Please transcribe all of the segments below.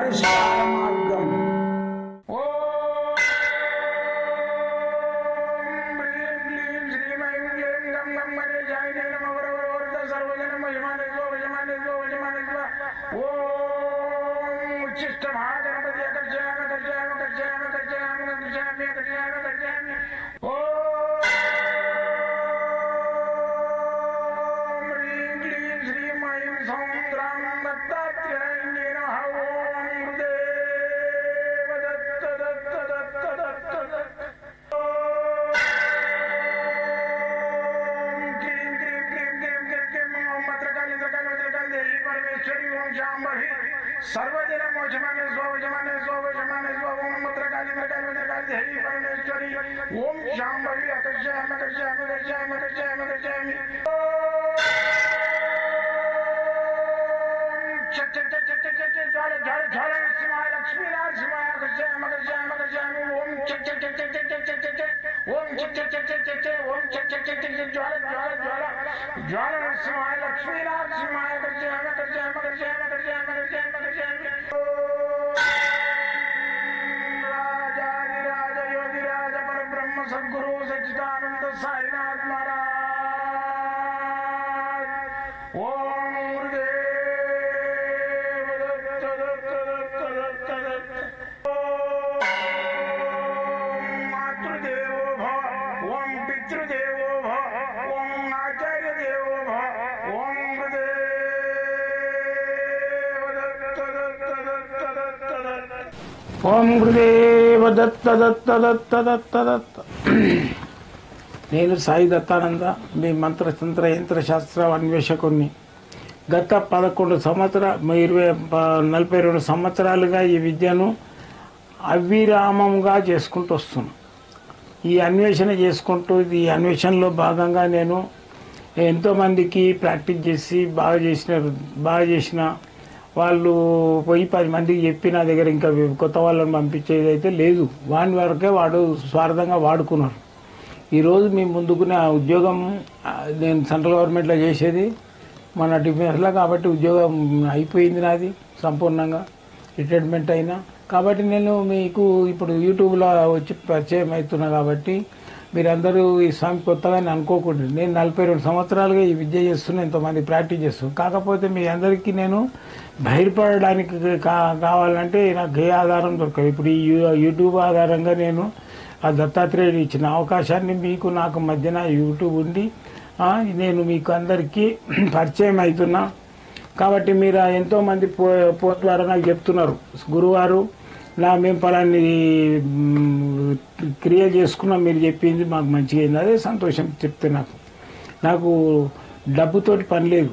పరిష్కార మార్గం. सर्वजन मोचमाने स्वजमाने स्वजमाने स्वम मुद्रकाली मकाली मकाली देवी परमेश्वरी ओम शांभवी अकर्षयामि अकर्षयामि अकर्षयामि अकर्षयामि अकर्षयामि चट चट चट चट चट ज्वाल ज्वाल ज्वाल नरसिंहाय लक्ष्मी नरसिंहाय अकर्षयामि अकर्षयामि अकर्षयामि ओम चट चट चट चट चट चट चट ओम चट चट चट चट चट ओम चट चट चट चट ज्वाल ज्वाल ज्वाल ज्वाल नरसिंहाय लक्ष्मी नरसिंहाय अकर्षयामि अकर्षयामि अकर्षयामि अकर्षयामि अकर्षयामि अकर्षयामि राजाधिराज योगिराज परब्रह्म सद्गुरु सच्चिदानंद साईनाथ महाराज ओम गुरुदेव दत्त दत्त दत्त दत्त दत्त ओम मातृदेवो भव ओम पितृदेवो भव ओम आचार्य देवो भव ओम ఓం గురుదేవ దత్త దత్త దత్త దత్త దత్త. నేను సాయి దత్తానంద, మీ మంత్రతంత్ర యంత్రశాస్త్ర అన్వేషకుణ్ణి. గత 42 సంవత్సరాలుగా ఈ విద్యను అవిరామంగా చేసుకుంటూ వస్తున్నాను. ఈ అన్వేషణ చేసుకుంటూ ఈ అన్వేషణలో భాగంగా నేను ఎంతోమందికి ప్రాక్టీస్ చేసి బాగా చేసిన వాళ్ళు పోయి 10 మందికి చెప్పి నా దగ్గర ఇంకా కొత్త వాళ్ళని పంపించేది అయితే లేదు. వాని వరకే వాడు స్వార్థంగా వాడుకున్నారు. ఈరోజు మీ ముందుకు నా ఉద్యోగం నేను సెంట్రల్ గవర్నమెంట్లో చేసేది మన డిఫెన్స్లో, కాబట్టి ఉద్యోగం అయిపోయింది నాది సంపూర్ణంగా, రిటైర్మెంట్ అయినా. కాబట్టి నేను మీకు ఇప్పుడు యూట్యూబ్లో వచ్చి పరిచయం అవుతున్నా. కాబట్టి మీరందరూ ఈ స్వామి కొత్తగానే అనుకోకూడదు. నేను 42 సంవత్సరాలుగా ఈ విద్య చేస్తున్నా, ఎంతోమంది ప్రాక్టీస్ చేస్తున్నాను. కాకపోతే మీ అందరికీ నేను బయటపడడానికి కావాలంటే నాకు ఏ ఆధారం దొరకదు. ఇప్పుడు ఈ యూట్యూబ్ ఆధారంగా నేను ఆ దత్తాత్రేయుడు ఇచ్చిన అవకాశాన్ని మీకు నాకు మధ్యన యూట్యూబ్ ఉండి నేను మీకు అందరికీ పరిచయం అవుతున్నా. కాబట్టి మీరు ఎంతోమంది ఫోన్ ద్వారా నాకు చెప్తున్నారు, గురువారు మేము పలాన్ని క్రియ చేసుకున్నాం, మీరు చెప్పింది మాకు మంచిగా అయింది. అదే సంతోషం చెప్తే నాకు డబ్బుతోటి పని లేదు.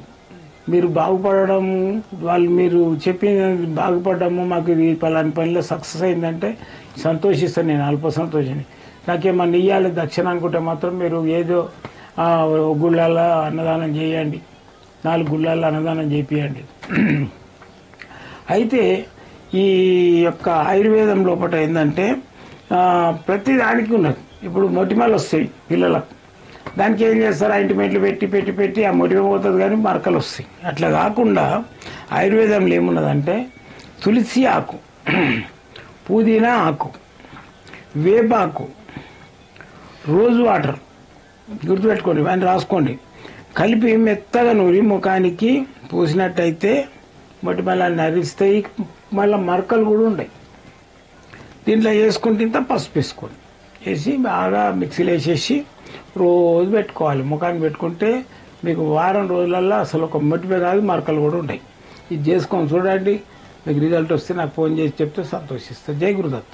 మీరు బాగుపడడం, మీరు చెప్పిన బాగుపడము, మాకు ఇది పలాని పనిలో సక్సెస్ అయిందంటే సంతోషిస్తాను. నేను అల్ప సంతోషాన్ని. నాకేమన్నా ఇయ్యాలి దక్షిణ అనుకుంటే మాత్రం మీరు ఏదో గుళ్ళల్లో అన్నదానం చేయండి, 4 గుళ్ళల్లో అన్నదానం చేపియండి. అయితే ఈ యొక్క ఆయుర్వేదం లోపల ఏంటంటే ప్రతి దానికి ఉన్నది. ఇప్పుడు మొటిమలు వస్తాయి పిల్లలకు, దానికి ఏం చేస్తారు, ఆయింట్మెంట్లు పెట్టి ఆ మొటిమ పోతుంది, కానీ మరకలు వస్తాయి. అట్లా కాకుండా ఆయుర్వేదంలో ఏమున్నదంటే తులసి ఆకు, పుదీనా ఆకు, వేపాకు, రోజు వాటర్ గుర్తుపెట్టుకోండి, ఇవన్నీ రాసుకోండి. కలిపి మెత్తగా నూరి ముఖానికి పూసినట్టయితే మొటిమలన్నీ అరిస్తాయి, మళ్ళీ మరకలు కూడా ఉంటాయి. దీంట్లో వేసుకుంటే ఇంత పసుపు వేసుకోండి, వేసి బాగా మిక్సీలో వేసేసి రోజు పెట్టుకోవాలి. ముఖానికి పెట్టుకుంటే మీకు వారం రోజులల్లో అసలు ఒక మొటిమ కాదు, మరకలు కూడా ఉంటాయి. ఇది చేసుకొని చూడండి, మీకు రిజల్ట్ వస్తే నాకు ఫోన్ చేసి చెప్తే సంతోషిస్తాను. జై గురుదత్త.